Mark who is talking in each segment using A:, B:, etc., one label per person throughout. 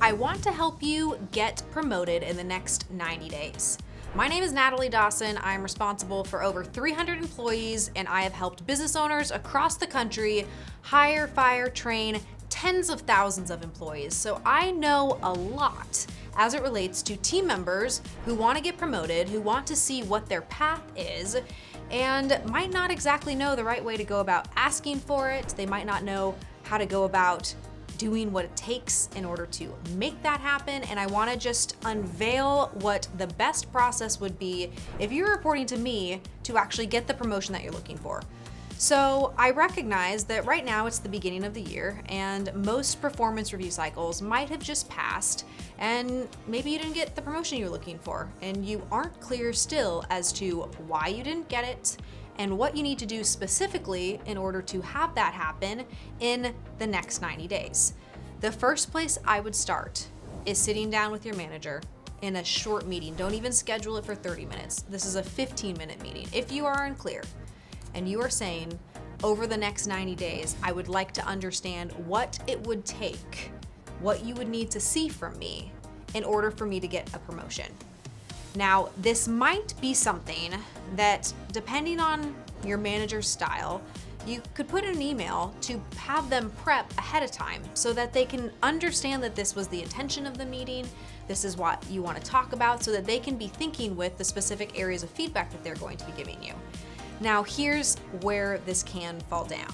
A: I want to help you get promoted in the next 90 days. My name is Natalie Dawson. I'm responsible for over 300 employees, and I have helped business owners across the country hire, fire, train tens of thousands of employees. So I know a lot as it relates to team members who want to get promoted, who want to see what their path is, and might not exactly know the right way to go about asking for it. They might not know how to go about doing what it takes in order to make that happen. And I want to just unveil what the best process would be if you're reporting to me to actually get the promotion that you're looking for. So I recognize that right now it's the beginning of the year and most performance review cycles might have just passed, and maybe you didn't get the promotion you're looking for and you aren't clear still as to why you didn't get it and what you need to do specifically in order to have that happen in the next 90 days. The first place I would start is sitting down with your manager in a short meeting. Don't even schedule it for 30 minutes. This is a 15-minute meeting. If you are unclear and you are saying, over the next 90 days, I would like to understand what it would take, what you would need to see from me in order for me to get a promotion. Now, this might be something that, depending on your manager's style, you could put in an email to have them prep ahead of time so that they can understand that this was the intention of the meeting, this is what you want to talk about, so that they can be thinking with the specific areas of feedback that they're going to be giving you. Now, here's where this can fall down.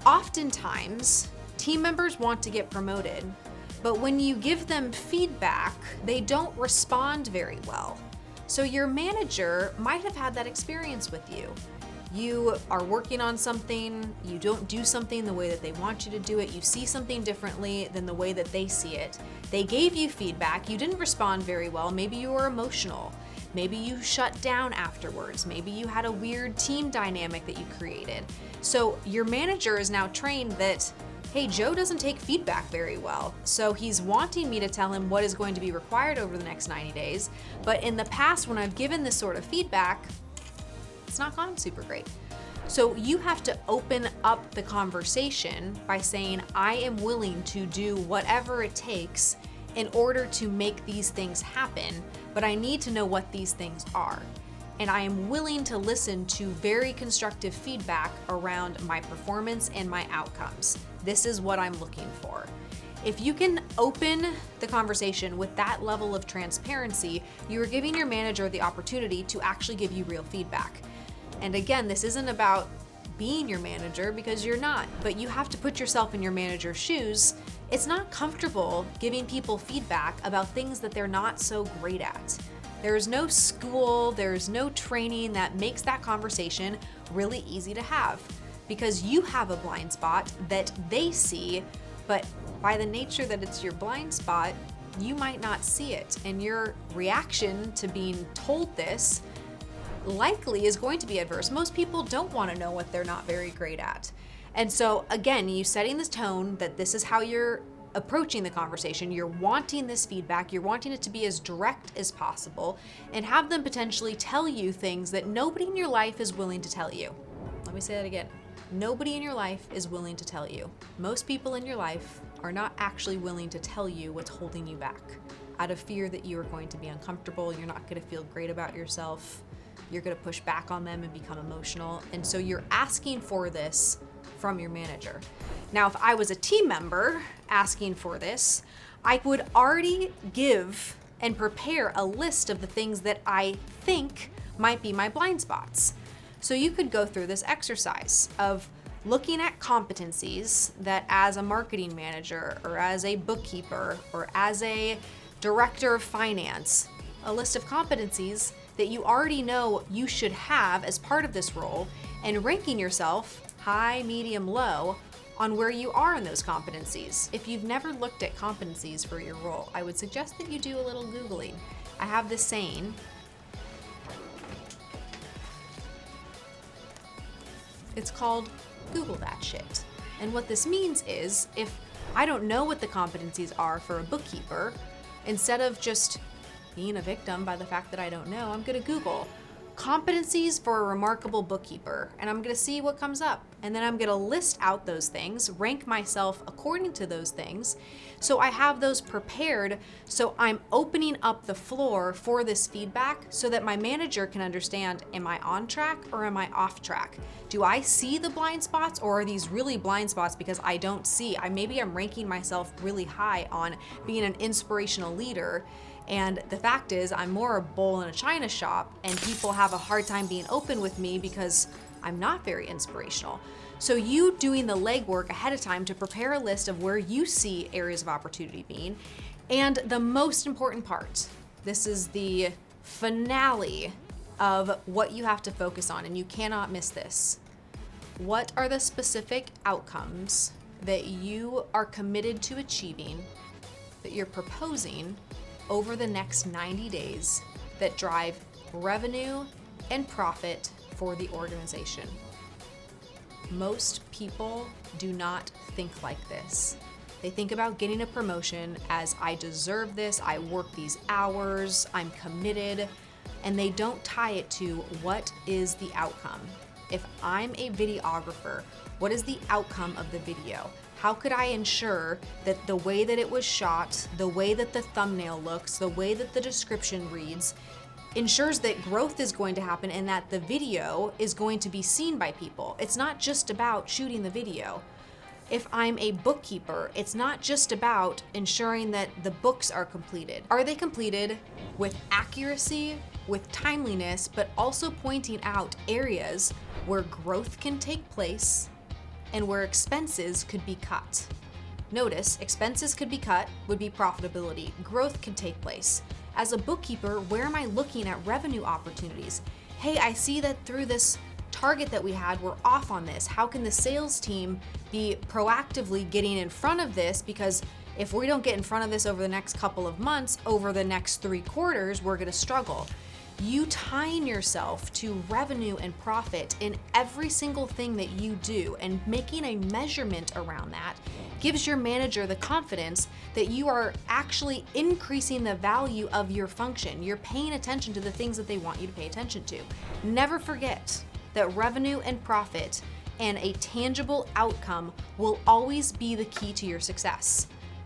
A: Oftentimes, team members want to get promoted, but when you give them feedback, they don't respond very well. So your manager might have had that experience with you. You are working on something, you don't do something the way that they want you to do it, you see something differently than the way that they see it. They gave you feedback, you didn't respond very well, maybe you were emotional, maybe you shut down afterwards, maybe you had a weird team dynamic that you created. So your manager is now trained that, hey, Joe doesn't take feedback very well, so he's wanting me to tell him what is going to be required over the next 90 days, but in the past when I've given this sort of feedback, it's not gone super great. So you have to open up the conversation by saying, I am willing to do whatever it takes in order to make these things happen, but I need to know what these things are. And I am willing to listen to very constructive feedback around my performance and my outcomes. This is what I'm looking for. If you can open the conversation with that level of transparency, you are giving your manager the opportunity to actually give you real feedback. And again, this isn't about being your manager, because you're not, but you have to put yourself in your manager's shoes. It's not comfortable giving people feedback about things that they're not so great at. There's no school, there's no training that makes that conversation really easy to have, because you have a blind spot that they see, but by the nature that it's your blind spot, you might not see it. And your reaction to being told this likely is going to be adverse. Most people don't want to know what they're not very great at. And so again, you setting this tone that this is how you're approaching the conversation, you're wanting this feedback, you're wanting it to be as direct as possible, and have them potentially tell you things that nobody in your life is willing to tell you. Let me say that again. Nobody in your life is willing to tell you. Most people in your life are not actually willing to tell you what's holding you back, out of fear that you are going to be uncomfortable, you're not going to feel great about yourself, you're going to push back on them and become emotional. And so you're asking for this from your manager. Now, if I was a team member asking for this, I would already give and prepare a list of the things that I think might be my blind spots. So you could go through this exercise of looking at competencies that, as a marketing manager or as a bookkeeper or as a director of finance, a list of competencies that you already know you should have as part of this role, and ranking yourself high, medium, low on where you are in those competencies. If you've never looked at competencies for your role, I would suggest that you do a little Googling. I have this saying, it's called Google that shit. And what this means is, if I don't know what the competencies are for a bookkeeper, instead of just being a victim by the fact that I don't know, I'm gonna Google, competencies for a remarkable bookkeeper, and I'm gonna see what comes up. And then I'm gonna list out those things, rank myself according to those things, so I have those prepared, so I'm opening up the floor for this feedback so that my manager can understand, am I on track or am I off track? Do I see the blind spots, or are these really blind spots because I don't see? Maybe I'm ranking myself really high on being an inspirational leader, and the fact is I'm more a bull in a china shop, and people have a hard time being open with me because I'm not very inspirational. So you doing the legwork ahead of time to prepare a list of where you see areas of opportunity being, and the most important part, this is the finale of what you have to focus on, and you cannot miss this. What are the specific outcomes that you are committed to achieving, that you're proposing over the next 90 days that drive revenue and profit for the organization? Most people do not think like this. They think about getting a promotion as I deserve this, I work these hours, I'm committed, and they don't tie it to what is the outcome. If I'm a videographer, what is the outcome of the video? How could I ensure that the way that it was shot, the way that the thumbnail looks, the way that the description reads, ensures that growth is going to happen and that the video is going to be seen by people? It's not just about shooting the video. If I'm a bookkeeper, it's not just about ensuring that the books are completed. Are they completed with accuracy, with timeliness, but also pointing out areas where growth can take place and where expenses could be cut? Notice, expenses could be cut would be profitability. Growth can take place. As a bookkeeper, where am I looking at revenue opportunities? Hey, I see that through this target that we had, we're off on this. How can the sales team be proactively getting in front of this? Because if we don't get in front of this over the next couple of months, over the next 3 quarters, we're gonna struggle. You tying yourself to revenue and profit in every single thing that you do and making a measurement around that gives your manager the confidence that you are actually increasing the value of your function. You're paying attention to the things that they want you to pay attention to. Never forget that revenue and profit and a tangible outcome will always be the key to your success.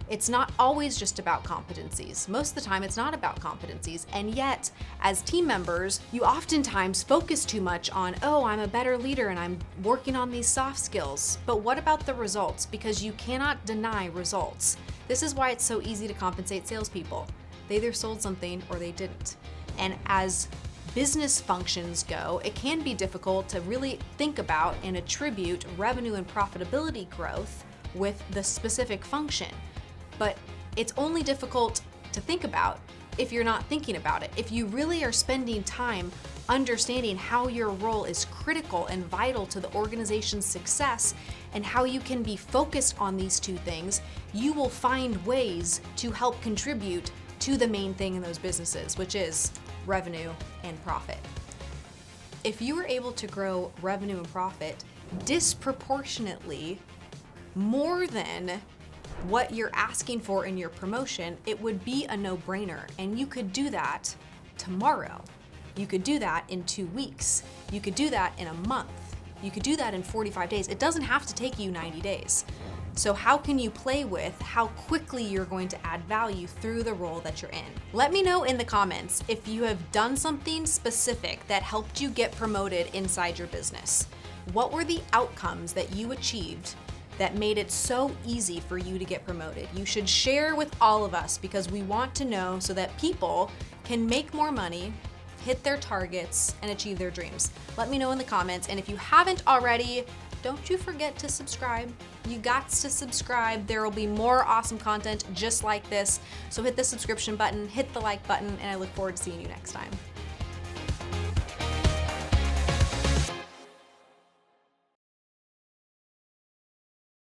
A: It's not always just about competencies. Most of the time, it's not about competencies. And yet, as team members, you oftentimes focus too much on, oh, I'm a better leader and I'm working on these soft skills. But what about the results? Because you cannot deny results. This is why it's so easy to compensate salespeople. They either sold something or they didn't. And as business functions go, it can be difficult to really think about and attribute revenue and profitability growth with the specific function. But it's only difficult to think about if you're not thinking about it. If you really are spending time understanding how your role is critical and vital to the organization's success and how you can be focused on these two things, you will find ways to help contribute to the main thing in those businesses, which is revenue and profit. If you were able to grow revenue and profit disproportionately more than what you're asking for in your promotion, it would be a no-brainer. And you could do that tomorrow. You could do that in 2 weeks. You could do that in a month. You could do that in 45 days. It doesn't have to take you 90 days. So how can you play with how quickly you're going to add value through the role that you're in? Let me know in the comments if you have done something specific that helped you get promoted inside your business. What were the outcomes that you achieved that made it so easy for you to get promoted? You should share with all of us because we want to know so that people can make more money, hit their targets, and achieve their dreams. Let me know in the comments, and if you haven't already, don't you forget to subscribe. You got to subscribe. There will be more awesome content just like this. So hit the subscription button, hit the like button, and I look forward to seeing you next time.